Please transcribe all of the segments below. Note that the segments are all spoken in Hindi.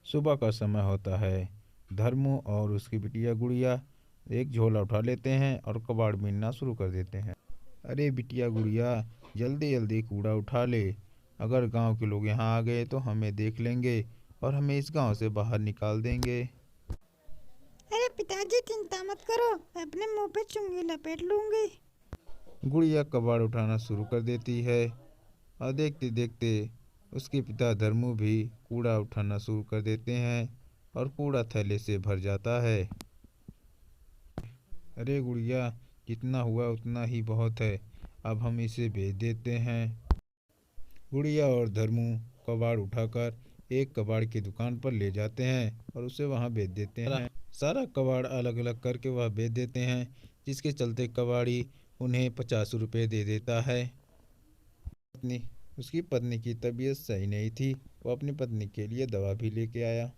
सुबह का समय होता है। धर्मू और उसकी बिटिया गुड़िया एक झोला उठा लेते हैं और कबाड़ बीनना शुरू कर देते हैं। अरे बिटिया गुड़िया, जल्दी जल्दी कूड़ा उठा ले। अगर गांव के लोग यहाँ आ गए तो हमें देख लेंगे और हमें इस गांव से बाहर निकाल देंगे। अरे पिताजी चिंता मत करो, मैं अपने मुंह पे चुंगी लपेट लूंगी। गुड़िया कबाड़ उठाना शुरू कर देती है और देखते देखते उसके पिता धर्मू भी कूड़ा उठाना शुरू कर देते हैं और कूड़ा थैले से भर जाता है। अरे गुड़िया, जितना हुआ उतना ही बहुत है, अब हम इसे बेच देते हैं। गुड़िया और धर्मू कबाड़ उठाकर एक कबाड़ की दुकान पर ले जाते हैं और उसे वहां बेच देते हैं। सारा कबाड़ अलग अलग करके वह बेच देते हैं, जिसके चलते कबाड़ी उन्हें 50 रुपये दे देता है। पत्नी उसकी पत्नी की तबीयत सही नहीं थी। वो अपनी पत्नी के लिए दवा भी लेके आया।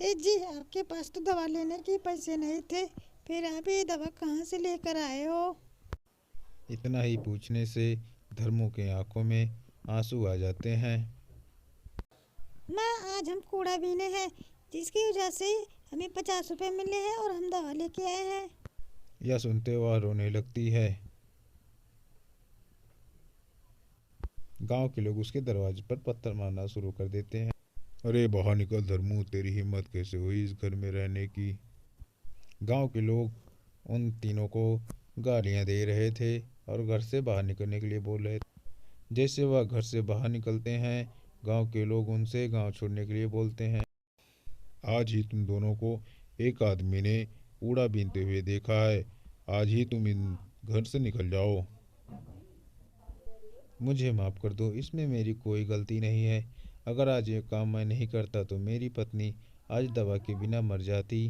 ए जी, आपके पास तो दवा लेने के पैसे नहीं थे, फिर आप ये दवा कहाँ से लेकर आए हो? इतना ही पूछने से धर्मू के आंखों में आंसू आ जाते हैं। माँ, आज हम कूड़ा बीने हैं, जिसकी वजह से हमें 50 रुपए मिले हैं और हम दवा लेके आए हैं। यह सुनते वह रोने लगती है। गांव के लोग उसके दरवाजे पर पत्थर मारना शुरू कर देते हैं। अरे बाहर निकल धर्मू, तेरी हिम्मत कैसे हुई इस घर में रहने की। गांव के लोग उन तीनों को गालियां दे रहे थे और घर से बाहर निकलने के लिए बोल रहे थे। जैसे वह घर से बाहर निकलते हैं, गांव के लोग उनसे गांव छोड़ने के लिए बोलते हैं। आज ही तुम दोनों को एक आदमी ने कूड़ा बीनते हुए देखा है। आज ही तुम इन घर से निकल जाओ। मुझे माफ़ कर दो, इसमें मेरी कोई गलती नहीं है। अगर आज ये काम मैं नहीं करता तो मेरी पत्नी आज दवा के बिना मर जाती।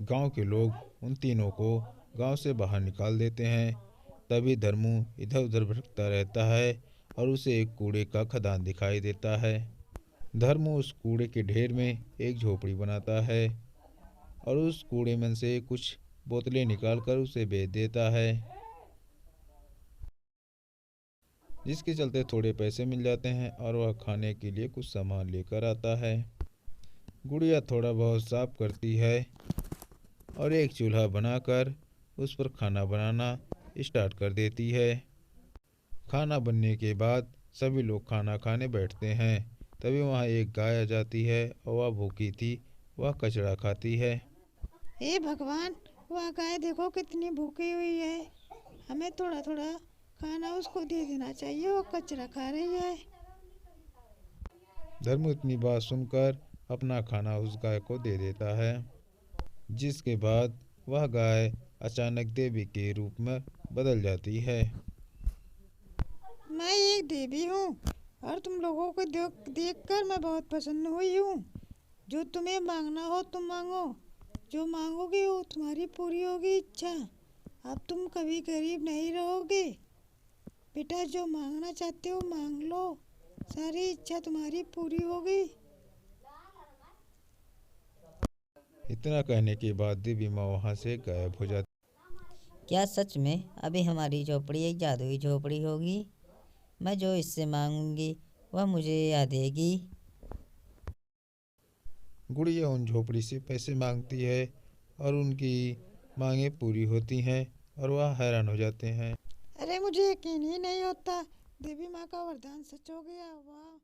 गांव के लोग उन तीनों को गांव से बाहर निकाल देते हैं। तभी धर्मू इधर उधर भटकता रहता है और उसे एक कूड़े का खदान दिखाई देता है। धर्मू उस कूड़े के ढेर में एक झोपड़ी बनाता है और उस कूड़े में से कुछ बोतलें निकालकर उसे बेच देता है, जिसके चलते थोड़े पैसे मिल जाते हैं और वह खाने के लिए कुछ सामान लेकर आता है। गुड़िया थोड़ा बहुत साफ करती है और एक चूल्हा बनाकर उस पर खाना बनाना स्टार्ट कर देती है। खाना बनने के बाद सभी लोग खाना खाने बैठते हैं। तभी वहाँ एक गाय आ जाती है और वह भूखी थी, वह कचरा खाती है। हे भगवान, वह गाय देखो कितनी भूखी हुई है। हमें थोड़ा थोड़ा खाना उसको दे देना चाहिए, वो कचरा खा रही है। धर्म इतनी बात सुनकर अपना खाना उस गाय को दे देता है, जिसके बाद वह गाय अचानक देवी के रूप में बदल जाती है। मैं एक देवी हूँ और तुम लोगों को देख कर मैं बहुत प्रसन्न हुई हूँ। जो तुम्हें मांगना हो तुम मांगो, जो मांगोगे वो तुम्हारी पूरी होगी इच्छा। अब तुम कभी गरीब नहीं रहोगे। बेटा, जो मांगना चाहते हो मांग लो, सारी इच्छा तुम्हारी पूरी होगी। इतना कहने के बाद देवी माँ वहाँ से गायब हो जाती। क्या सच में अभी हमारी झोपड़ी एक जादुई झोपड़ी होगी? मैं जो इससे मांगूंगी वह मुझे याद देगी। गुड़िया उन झोपड़ी से पैसे मांगती है और उनकी मांगे पूरी होती हैं और वह हैरान हो जाते हैं। अरे मुझे यकीन ही नहीं होता, देवी माँ का वरदान सच हो गया। वाह!